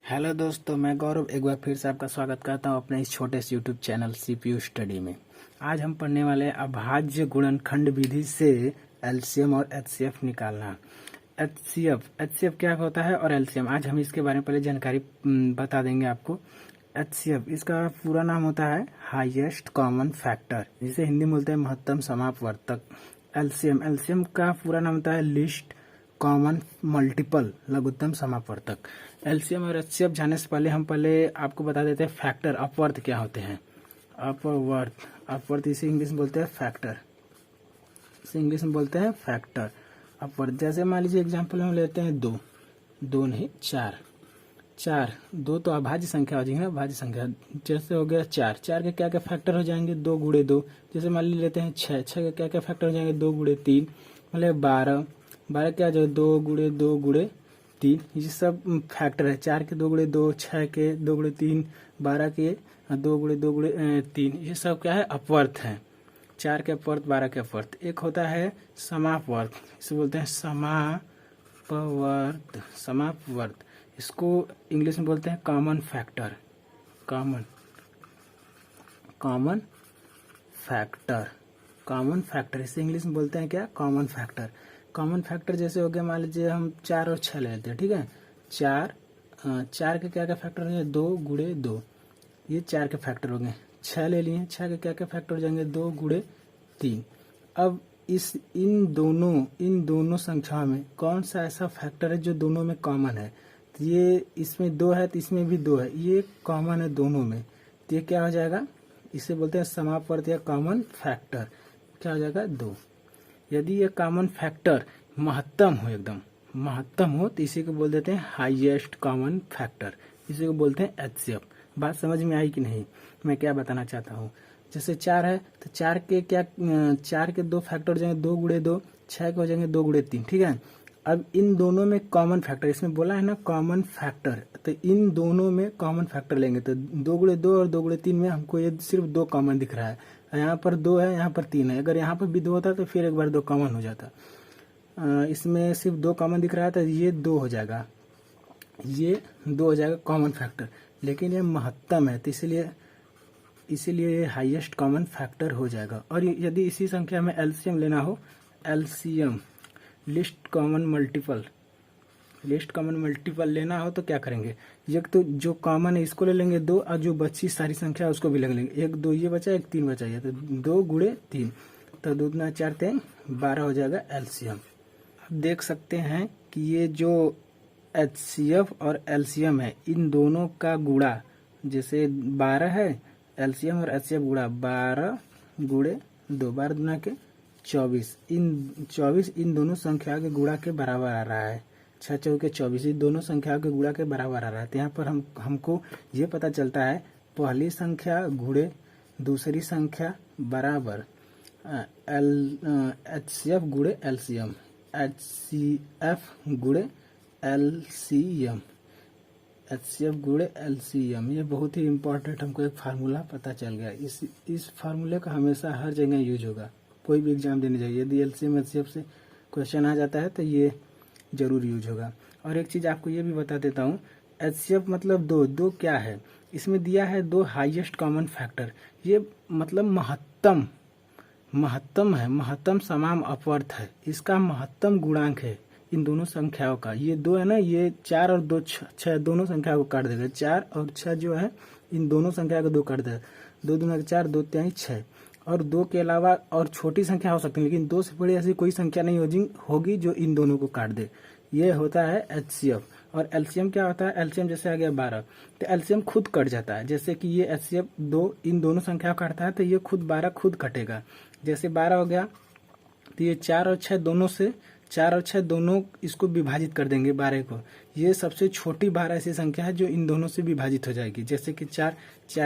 Hello दोस्तों, मैं गौरव एक बार फिर से आपका स्वागत करता हूं अपने इस छोटे से यूट्यूब चैनल सीपीयू स्टडी में। आज हम पढ़ने वाले हैं अभाज्य गुणनखंड विधि से एलसीएम और एचसीएफ निकालना। एचसीएफ क्या होता है और एलसीएम, आज हम इसके बारे में पहले जानकारी बता देंगे आपको। एचसीएफ इसका पूरा नाम होता है हाईएस्ट कॉमन फैक्टर, जिसे हिंदी में बोलते हैं महत्तम समापवर्तक। एलसीएम का पूरा नाम होता है लीस्ट कॉमन मल्टीपल लघुत्तम समापवर्तक। एलसीएम और एचसीएफ जानने से पहले हम आपको बता देते हैं फैक्टर अपवर्त क्या होते हैं। अपवर्त इसे इंग्लिश में बोलते हैं फैक्टर, अपवर्त। जैसे मान लीजिए एग्जांपल हम लेते हैं दो नहीं चार। दो तो अभाज्य संख्या हो जाएगी ना, अभाज्य संख्या। जैसे हो गया चार के क्या क्या फैक्टर हो जाएंगे, 2 गुणे 2। जैसे मान लीजिए लेते हैं छः के क्या क्या फैक्टर हो जाएंगे, 2 गुणे 3, मतलब 12 क्या हो जाएगा, 2 गुणे 2 गुणे 3। ये सब फैक्टर है। 4 के 2 गुणे 2, 6 के 2 गुणे 3, 12 के 2 गुणे 2 गुणे 3। ये सब क्या है, अपवर्त है। 4 के अपवर्त, 12 के अपवर्त। एक होता है समापवर्त, इसे बोलते हैं समापवर्त। इसको इंग्लिश में बोलते हैं कॉमन फैक्टर। इसे इंग्लिश में बोलते हैं क्या, कॉमन फैक्टर। जैसे हो गया, मान लीजिए हम 4 और 6 ले लेते हैं, ठीक है। चार के क्या क्या फैक्टर हो जाएंगे, 2 गुणे 2। ये 4 के फैक्टर हो गए। 6 ले लिए, 6 के क्या क्या फैक्टर हो जाएंगे, 2 गुणे 3। अब इन दोनों संख्याओं में कौन सा ऐसा फैक्टर है जो दोनों में कॉमन है। तो ये इसमें 2 है तो इसमें भी 2 है, ये कॉमन है दोनों में। तो ये क्या हो जाएगा, इसे बोलते हैं समापवर्त या कॉमन फैक्टर। क्या हो जाएगा, 2। यदि ये कॉमन फैक्टर महत्तम हो तो इसी को बोल देते हैं हाईएस्ट कॉमन फैक्टर, इसी को बोलते हैं एचसीएफ। बात समझ में आई कि नहीं, मैं क्या बताना चाहता हूँ। जैसे 4 है तो 4 के 2 फैक्टर हो जाएंगे, 2 गुणे 2, 6 के हो जाएंगे 2 गुणे 3, ठीक है। अब इन दोनों में कॉमन फैक्टर, इसमें बोला है ना कॉमन फैक्टर, तो इन दोनों में कॉमन फैक्टर लेंगे तो 2 गुणे 2 और 2 गुणे 3 में हमको ये सिर्फ 2 कॉमन दिख रहा है। यहाँ पर 2 है, यहाँ पर 3 है। अगर यहाँ पर भी 2 होता तो फिर एक बार 2 कॉमन हो जाता। इसमें सिर्फ 2 कॉमन दिख रहा है तो ये 2 हो जाएगा, कॉमन फैक्टर। लेकिन ये महत्तम है तो इसीलिए ये हाईएस्ट कॉमन फैक्टर हो जाएगा। और यदि इसी संख्या में एलसीएम लेना हो, एलसीएम लिस्ट कॉमन मल्टीपल लेना हो तो क्या करेंगे, एक तो जो कॉमन है इसको ले लेंगे 2, और जो बची सारी संख्या उसको भी ले लेंगे। 1 2 ये बचा, 1 3 बचा, तो 2 गुणे 3, तो 2 दूना 4 3 12 हो जाएगा एलसीएम। अब देख सकते हैं कि ये जो एचसीएफ और एलसीएम है, इन दोनों का गुणा जैसे 12 है, एलसीएम और एचसीएफ गुणा 12 गुणे 2, 12 दूना के 24। इन दोनों संख्या के गुणा के बराबर आ रहा है। 6 चौके 24, इन दोनों संख्याओं के गुणा के बराबर आ रहा है। तो यहाँ पर हमको ये पता चलता है पहली संख्या गुणे दूसरी संख्या बराबर एचसीएफ गुणे एलसीएम, ये बहुत ही इम्पोर्टेंट, हमको एक फार्मूला पता चल गया। इस फार्मूले का हमेशा हर जगह यूज होगा, कोई भी एग्जाम देने जाइए, यदि एलसीएम एचसीएफ से क्वेश्चन आ जाता है तो ये जरूर यूज होगा। और एक चीज आपको ये भी बता देता हूँ, एचसीएफ मतलब 2 क्या है, इसमें दिया है 2 हाईएस्ट कॉमन फैक्टर। ये मतलब महत्तम है, महत्तम समाम अपवर्त है, इसका महत्तम गुणांक है इन दोनों संख्याओं का। ये 2 है ना, ये 4 और 2 6 दोनों संख्या को काट देगा। 4 और 6 जो है इन दोनों संख्या को 2 काट देगा। 2 दूना 4, 2 3 6। और 2 के अलावा और छोटी संख्या हो सकती है, लेकिन 2 से बड़ी ऐसी कोई संख्या नहीं होगी जो इन दोनों को काट दे। ये होता है एचसीएफ। और एलसीएम क्या होता है, एलसीएम जैसे आ गया 12, तो एलसीएम खुद कट जाता है। जैसे कि ये एचसीएफ इन दोनों संख्या को काटता है तो ये खुद 12 खुद कटेगा। जैसे 12 हो गया तो ये 4 और 6 दोनों इसको विभाजित कर देंगे 12 को। ये सबसे छोटी 12 ऐसी संख्या है जो इन दोनों से विभाजित हो जाएगी। जैसे कि 4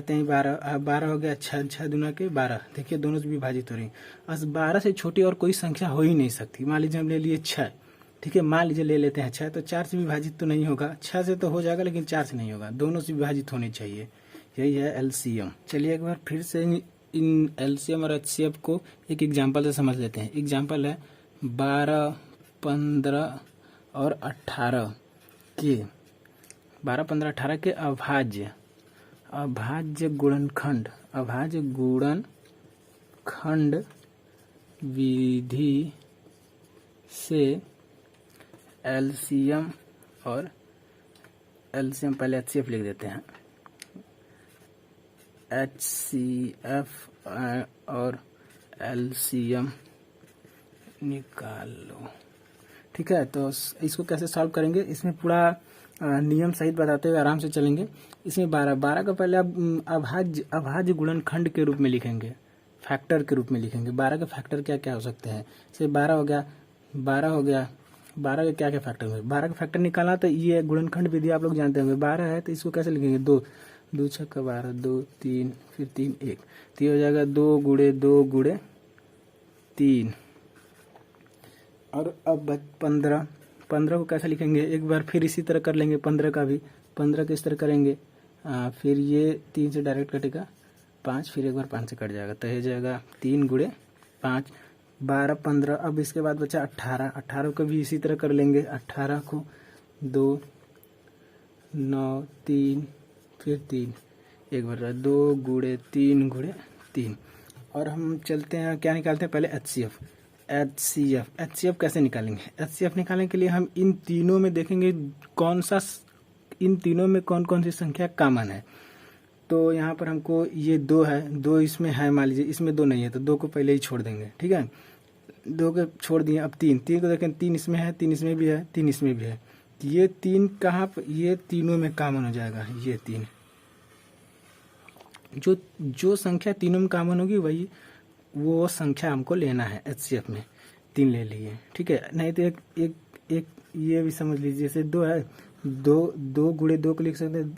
3 12 हो गया, 6 दूना के 12, देखिए दोनों से विभाजित हो रही। बस 12 से छोटी और कोई संख्या हो ही नहीं सकती। मान लीजिए हम ले लिए 6, ठीक है, मान लीजिए ले लेते हैं 6, तो 4 से विभाजित तो नहीं होगा, 6 से तो हो जाएगा लेकिन 4 से नहीं होगा, दोनों से विभाजित होनी चाहिए। यही है एलसीएम। चलिए एक बार फिर से इन एलसीएम और एचसीएफ को एक एग्जाम्पल से समझ लेते हैं। एग्जाम्पल है 12 15 और 18 के 12, 15, 18 के अभाज्य गुणनखंड विधि से एलसीएम पहले एचसीएफ लिख देते हैं, एचसीएफ और एलसीएम निकाल लो। ठीक है, तो इसको कैसे सॉल्व करेंगे, इसमें पूरा नियम सहित बताते हुए आराम से चलेंगे। इसमें 12 का पहले आप अभाज्य गुणनखंड के रूप में लिखेंगे, फैक्टर के रूप में लिखेंगे। 12 के फैक्टर क्या क्या हो सकते हैं, जैसे 12 हो गया, 12 के क्या क्या फैक्टर होंगे। 12 का फैक्टर निकालना तो ये गुणनखंड विधि आप लोग जानते होंगे। 12 है तो इसको कैसे लिखेंगे, 2 6 12, 2 3 फिर 3 1, तो ये हो जाएगा 2 गुणे 2 गुणे 3। और अब 15 को कैसे लिखेंगे, एक बार फिर इसी तरह कर लेंगे। 15 का भी 15 किस तरह करेंगे, फिर ये 3 से डायरेक्ट कटेगा 5, फिर एक बार 5 से कट जाएगा, तो ये जाएगा 3 गुणे 5, 12 15। अब इसके बाद बचा 18 को भी इसी तरह कर लेंगे। 18 को 2 9 3 फिर 3, एक बार 2 गुणे 3 गुणे 3। और हम चलते हैं, क्या निकालते हैं पहले, एचसीएफ कैसे निकालेंगे। एचसीएफ निकालने के लिए हम इन तीनों में देखेंगे इन तीनों में कौन कौन सी संख्या कॉमन है। तो यहाँ पर हमको ये 2 है, 2 इसमें है, मान लीजिए इसमें 2 नहीं है तो 2 को पहले ही छोड़ देंगे। ठीक है, 2 को छोड़ दिए। अब 3 को देखें, 3 इसमें है, 3 इसमें भी है, 3 इसमें भी है। ये 3 कहाँ पर, ये तीनों में कॉमन हो जाएगा। ये 3 जो संख्या तीनों में कॉमन होगी वही वो संख्या हमको लेना है। एचसीएफ में 3 ले लिए, ठीक है। नहीं तो एक ये भी समझ लीजिए, जैसे 2 है, 2 गुणे 2 को लिख सकते हैं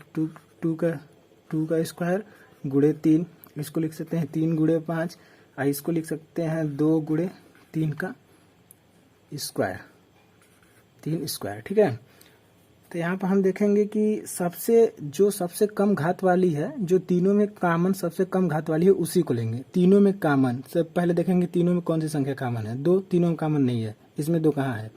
2 का स्क्वायर गुणे 3, इसको लिख सकते हैं 3 गुणे 5, इसको लिख सकते हैं 2 गुणे 3 का स्क्वायर, 3 स्क्वायर। ठीक है, तो यहाँ पर हम देखेंगे कि सबसे कम घात वाली है, जो तीनों में कॉमन सबसे कम घात वाली है, उसी को लेंगे। तीनों में कॉमन से पहले देखेंगे तीनों में कौन सी संख्या कॉमन है। 2 तीनों में कॉमन नहीं है, इसमें 2 कहाँ है,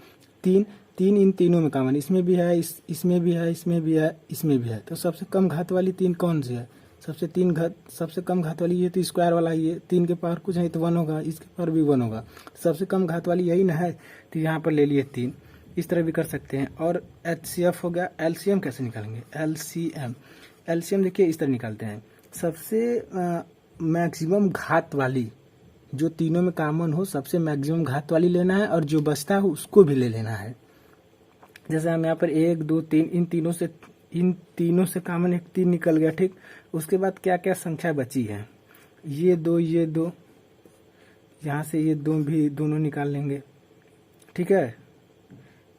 3 इन तीनों में कॉमन, इसमें भी है, इसमें भी है, इसमें भी है, इसमें भी है। तो सबसे कम घात वाली 3 कौन सी है, सबसे कम घात वाली ये तो स्क्वायर वाला, ये 3 के पावर कुछ नहीं तो 1 होगा, इसके पावर भी 1 होगा। सबसे कम घात वाली यही ना है, तो यहाँ पर ले लिए 3। इस तरह भी कर सकते हैं। और एचसीएफ हो गया। एलसीएम कैसे निकालेंगे, एलसीएम देखिए इस तरह निकालते हैं। सबसे मैक्सिमम घात वाली, जो तीनों में कॉमन हो, सबसे मैक्सिमम घात वाली लेना है, और जो बचता है उसको भी ले लेना है। जैसे हम यहाँ पर 1 2 3, इन तीनों से कॉमन एक 3 निकल गया। ठीक, उसके बाद क्या क्या संख्या बची है, ये 2 यहाँ से ये 2 भी दोनों निकाल लेंगे। ठीक है,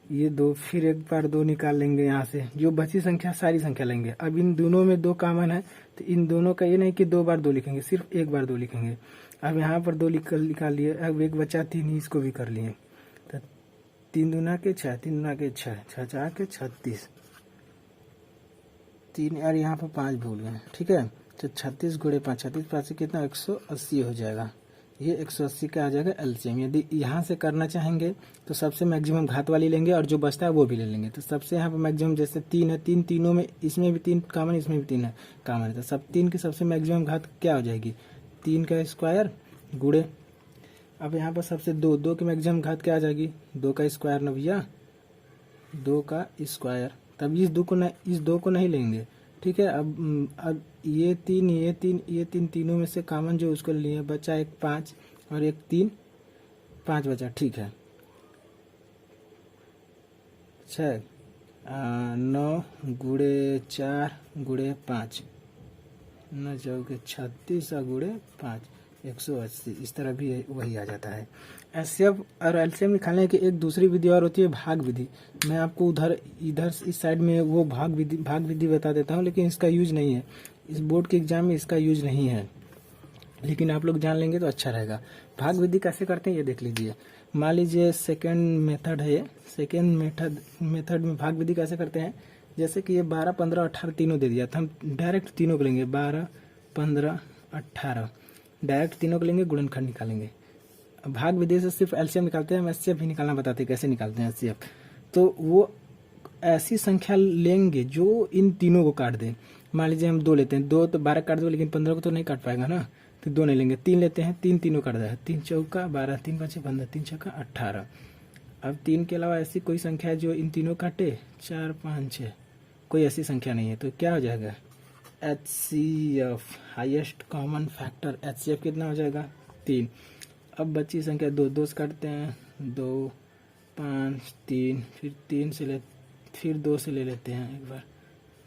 ये 2, फिर एक बार 2 निकाल लेंगे। यहाँ से जो बची संख्या सारी संख्या लेंगे। अब इन दोनों में 2 कॉमन है, तो इन दोनों का ये नहीं कि 2 बार 2 लिखेंगे, सिर्फ एक बार 2 लिखेंगे। अब यहाँ पर 2 निकाल लिए। अब एक बचा 3, इसको भी कर लिए। तो 3 दूना के 6, 3 दूना के 6, 6 4 के 36, 3 यार यहाँ पर 5 भूल गए। ठीक है, तो 36 गुणे 5, 36 5 से कितना 180 हो जाएगा। ये 180 का आ जाएगा एलसीएम। यदि यहाँ से करना चाहेंगे तो सबसे मैक्सिमम घात वाली लेंगे, और जो बचता है वो भी ले लेंगे। तो सबसे यहाँ पर मैक्सिमम, जैसे 3 है, तीनों में, इसमें भी 3 कॉमन, इसमें भी 3 है कॉमन है, तो सब 3 की सबसे मैक्सिमम घात क्या हो जाएगी, 3 का स्क्वायर गुणे। अब यहाँ पर सबसे 2 की मैक्सिमम घात क्या आ जाएगी, 2 का स्क्वायर ना भैया, 2 का स्क्वायर। तब इस 2 को नहीं लेंगे। ठीक है, अब ये 3 तीनों में से कॉमन जो उसको लिए, बचा एक 5 और एक 3, 5 बचा। ठीक है, 6 9 गुणे 4 गुणे 5, 9 चौके 36 गुणे 5, 180। इस तरह भी वही आ जाता है। एचसीएफ और एलसीएम निकालने की एक दूसरी विधि और होती है, भाग विधि। मैं आपको इधर इस साइड में वो भाग विधि बता देता हूँ, लेकिन इसका यूज नहीं है, इस बोर्ड के एग्जाम में इसका यूज नहीं है, लेकिन आप लोग जान लेंगे तो अच्छा रहेगा। भाग विधि कैसे करते हैं ये देख लीजिए। मान लीजिए सेकेंड मेथड है ये, सेकेंड मेथड में भाग विधि कैसे करते हैं, जैसे कि ये 12 15 18 तीनों दे दिया, तो हम डायरेक्ट तीनों को लेंगे, 12 15 18 डायरेक्ट तीनों को लेंगे, गुणनखंड निकालेंगे। भाग विधि से सिर्फ एलसीएम निकालते हैं, हम एचसीएफ भी निकालना बताते हैं कैसे निकालते हैं एचसीएफ। तो वो ऐसी संख्या लेंगे जो इन तीनों को काट दे। मान लीजिए हम 2 लेते हैं, 2 तो 12 काट दो, लेकिन 15 को तो नहीं काट पाएगा ना, तो 2 नहीं लेंगे। 3 लेते हैं, 3 तीनों काट देगा, 3 चौका 12, 3 5 15, 3 छक्का 18। अब 3 के अलावा ऐसी कोई संख्या है जो इन तीनों काटे? 4 5 6, कोई ऐसी संख्या नहीं है, तो क्या हो जाएगा? HCF, highest common factor. HCF कितना हो जाएगा? 3। अब बची संख्या 2, 2 से काटते हैं, 2 5 3, फिर 3 से फिर 2 से ले लेते हैं एक बार,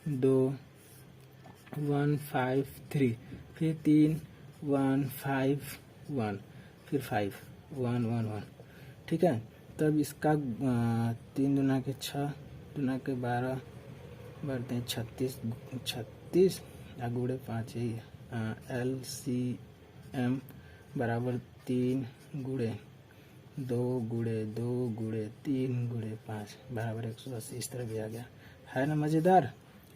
2 1 5 3, फिर 3 1 5 1, फिर 5 1 1 1। ठीक है, तब इसका 3 दूना के 6, दूना के 12, बढ़ते हैं 36, 36 गुणे 5, यही LCM बराबर 3 गुणे 2 गुणे 2 गुणे 3 गुणे 5 बराबर 180। इस तरह भी आ गया, है ना मज़ेदार।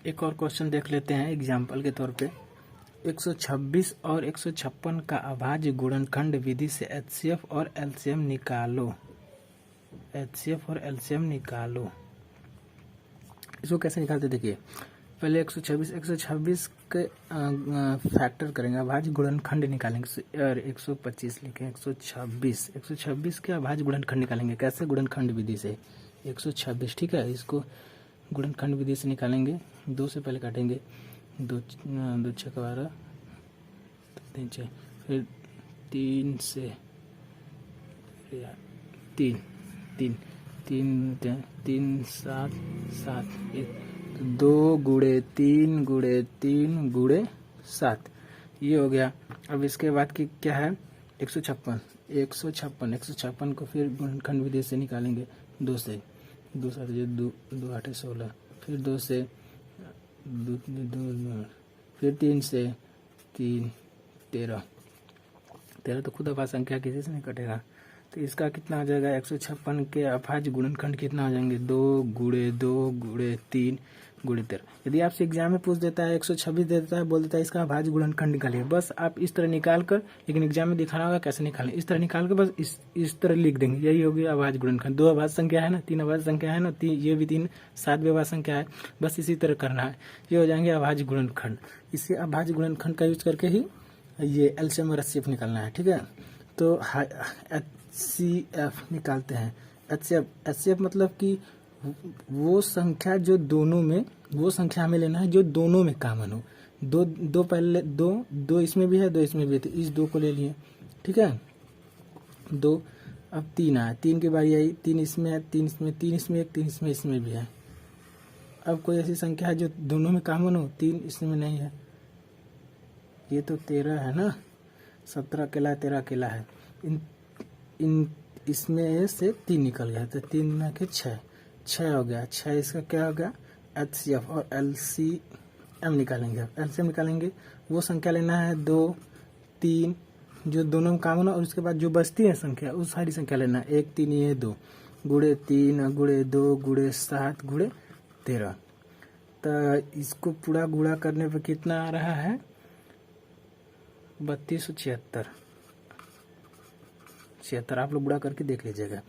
एक और क्वेश्चन देख लेते हैं एग्जाम्पल के तौर पे। 126 और 156 का अभाज्य गुणनखंड विधि से HCF और LCM निकालो। HCF और LCM निकालो। इसको कैसे निकालते देखिए, पहले 126 के फैक्टर करेंगे, अभाज्य गुणनखंड निकालेंगे, और 125 लिखें। 126 के अभाज्य गुणनखंड निकालेंगे, कैसे? गुणनखंड विधि से। 126, ठीक है, इसको गुणनखंड विधि से निकालेंगे। 2 से पहले काटेंगे, 2 6 12, 3 6, फिर 3 से 3 3 3 3 7 7, 2 गुणे 3 गुणे 3 गुणे 7, ये हो गया। अब इसके बाद की क्या है? 156 को फिर गुणनखंड विधि से निकालेंगे। 2 से 2 7 2 2 8 16, फिर 2 से 2 फिर 3 से 3 13 13, तो खुद अभाज्य संख्या किसी से नहीं कटेगा, तो इसका कितना आ जाएगा? 156 के अभाज्य गुणनखंड कितना आ जाएंगे? 2 गुणे 2 गुणे 3 गुणे 13। यदि आपसे एग्जाम में पूछ देता है 126 दे देता है, बोल देता है इसका अभाज्य गुणनखंड निकालिए, बस आप इस तरह निकाल कर, लेकिन एग्जाम में दिखाना होगा कैसे निकालें, इस तरह निकाल कर बस इस तरह लिख देंगे, यही हो गया अभाज्य गुणनखंड। 2 अभाज्य संख्या है ना, 3 अभाज्य संख्या है ना, ये भी 3, 7 भी अभाज्य संख्या है, बस इसी तरह करना है, ये हो जाएंगे अभाज्य गुणनखंड। इसी अभाज्य गुणनखंड का यूज करके ही ये LCM और HCF निकालना है। ठीक है, तो HCF निकालते हैं। HCF मतलब कि वो संख्या जो दोनों में, वो संख्या हमें लेना है जो दोनों में कॉमन हो। दो पहले, दो इसमें भी है, 2 इसमें भी है, तो इस 2 को ले लिए। ठीक है, 2, अब 3 आया, 3 की बारी आई, 3 इसमें है, 3 इसमें, 3 इसमें, 1 3 इसमें, इसमें भी है। अब कोई ऐसी संख्या है जो दोनों में कॉमन हो, 3 इसमें नहीं है, ये तो 13 है ना, 17 अकेला है, 13 अकेला है, इसमें से 3 निकल गया, तो 3 में के 6 हो गया। 6 इसका क्या हो गया? HCF और LCM निकालेंगे। LCM निकालेंगे, वो संख्या लेना है 2 3 जो दोनों में कॉमन हो, और उसके बाद जो बचती है संख्या, उस सारी संख्या लेना है। 1 3 ये 2 गुणे 3 गुणे 2 गुणे 7 गुणे 13, तो इसको पूरा गुणा करने पर कितना आ रहा है? 3276। आप लोग गुणा करके देख लीजिएगा।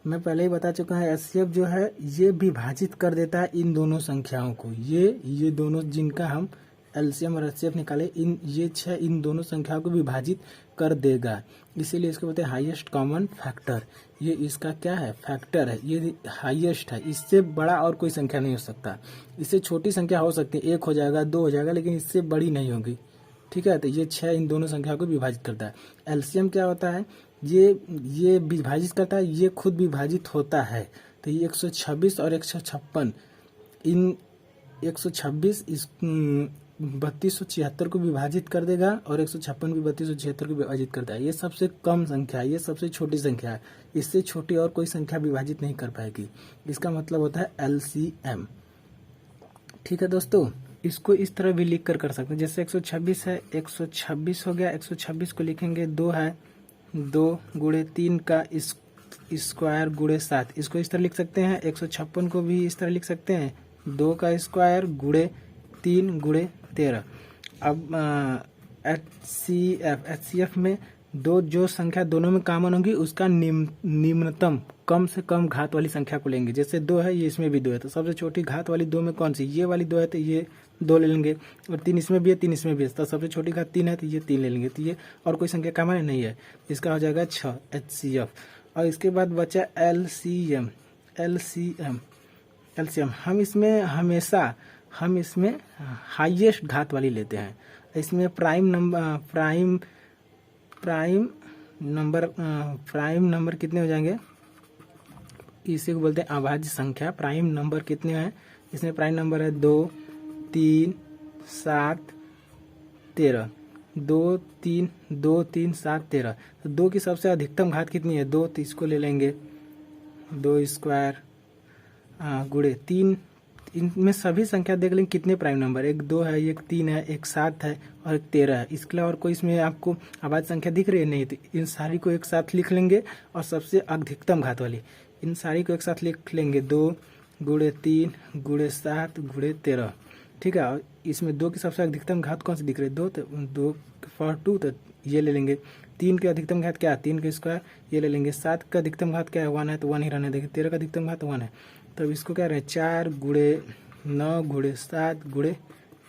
मैं पहले ही बता चुका हूँ, HCF जो है ये विभाजित कर देता है इन दोनों संख्याओं को, ये दोनों जिनका हम LCM और HCF निकाले, ये 6 इन दोनों संख्याओं को विभाजित कर देगा, इसीलिए इसको बोलते हैं हाईएस्ट कॉमन फैक्टर। ये इसका क्या है? फैक्टर है, ये हाईएस्ट है, इससे बड़ा और कोई संख्या नहीं हो सकता। इससे छोटी संख्या हो सकती है, 1 हो जाएगा, 2 हो जाएगा, लेकिन इससे बड़ी नहीं होगी। ठीक है, तो ये 6 इन दोनों संख्या को विभाजित करता है। LCM क्या होता है? ये विभाजित करता है, ये खुद विभाजित होता है। तो ये 126 और 156, इन 126 इस 3276 को विभाजित कर देगा, और 156 भी 3276 को विभाजित करता है। ये सबसे कम संख्या है, ये सबसे छोटी संख्या है, इससे छोटी और कोई संख्या विभाजित नहीं कर पाएगी। इसका मतलब होता है LCM। ठीक है दोस्तों, इसको इस तरह भी लिख कर सकते हैं, जैसे 126 है, 126 हो गया, 126 को लिखेंगे 2 है, 2 गुणे 3 का स्क्वायर गुणे 7, इसको इस तरह लिख सकते हैं। 156 को भी इस तरह लिख सकते हैं, 2 का स्क्वायर गुणे 3 गुणे 13। अब HCF में जो संख्या दोनों में कॉमन होगी उसका निम्नतम कम से कम घात वाली संख्या को लेंगे। जैसे 2 है, ये इसमें भी 2 है, तो सबसे छोटी घात वाली 2 में कौन सी, ये वाली 2 है तो ये 2 ले लेंगे, और 3 इसमें भी है, 3 इसमें भी है, तो सबसे छोटी घात 3 है तो ये 3 ले लेंगे। तो ये और कोई संख्या का मान नहीं है, इसका हो जाएगा 6 HCF। और इसके बाद बचा LCM। हम इसमें हाईएस्ट घात वाली लेते हैं। इसमें प्राइम नंबर कितने हो जाएंगे, इसी को बोलते हैं अभाज्य संख्या। प्राइम नंबर कितने हैं, इसमें प्राइम नंबर है 2, 3, 7, 13। 2, 3, 7, 13। तो 2 की सबसे अधिकतम घात कितनी है, 2, तो इसको ले लेंगे 2 स्क्वायर गुणे 3। इनमें सभी संख्या देख लेंगे कितने प्राइम नंबर, एक 2 है, एक 3 है, एक 7 है और एक 13 है। इसके अलावा और कोई इसमें आपको अभाज्य संख्या दिख रही है नहीं, तो इन सारी को एक साथ लिख लेंगे और सबसे अधिकतम घात वाली इन सारी को एक साथ लिख लेंगे 2 गुणे 3 गुणे 7 गुणे 13। ठीक है, और इसमें 2 की सबसे अधिकतम घात कौन सी दिख रही है, 2, तो 2 फॉर 2 तो ये ले लेंगे। 3 की अधिकतम घात क्या है, 3 का स्क्वायर, ये ले लेंगे। 7 का अधिकतम घात क्या है, 1 है, तो 1 ही रहने देंगे। 13 का अधिकतम घात 1 है, तो इसको क्या रहे 4 गुणे 9 गुणे 7 गुणे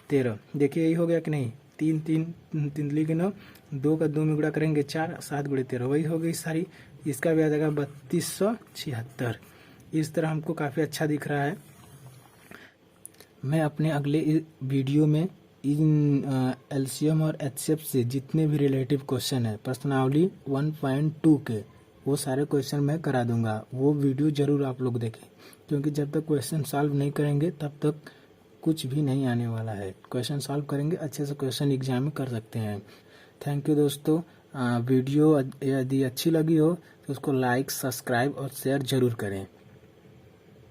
13। देखिए यही हो गया कि नहीं, 3 3 3 के 9, 2 का 2 में गुणा करेंगे 4, 7 गुणे 13, वही हो गई सारी। इसका भी आ जाएगा 3276। इस तरह हमको काफ़ी अच्छा दिख रहा है। मैं अपने अगले वीडियो में इन LCM और HCF से जितने भी रिलेटिव क्वेश्चन है प्रश्नावली 1.2 के, वो सारे क्वेश्चन मैं करा दूंगा। वो वीडियो जरूर आप लोग देखें, क्योंकि जब तक क्वेश्चन सॉल्व नहीं करेंगे तब तक कुछ भी नहीं आने वाला है। क्वेश्चन सॉल्व करेंगे, अच्छे से क्वेश्चन एग्जाम में कर सकते हैं। थैंक यू दोस्तों। वीडियो यदि अच्छी लगी हो तो उसको लाइक, सब्सक्राइब और शेयर जरूर करें।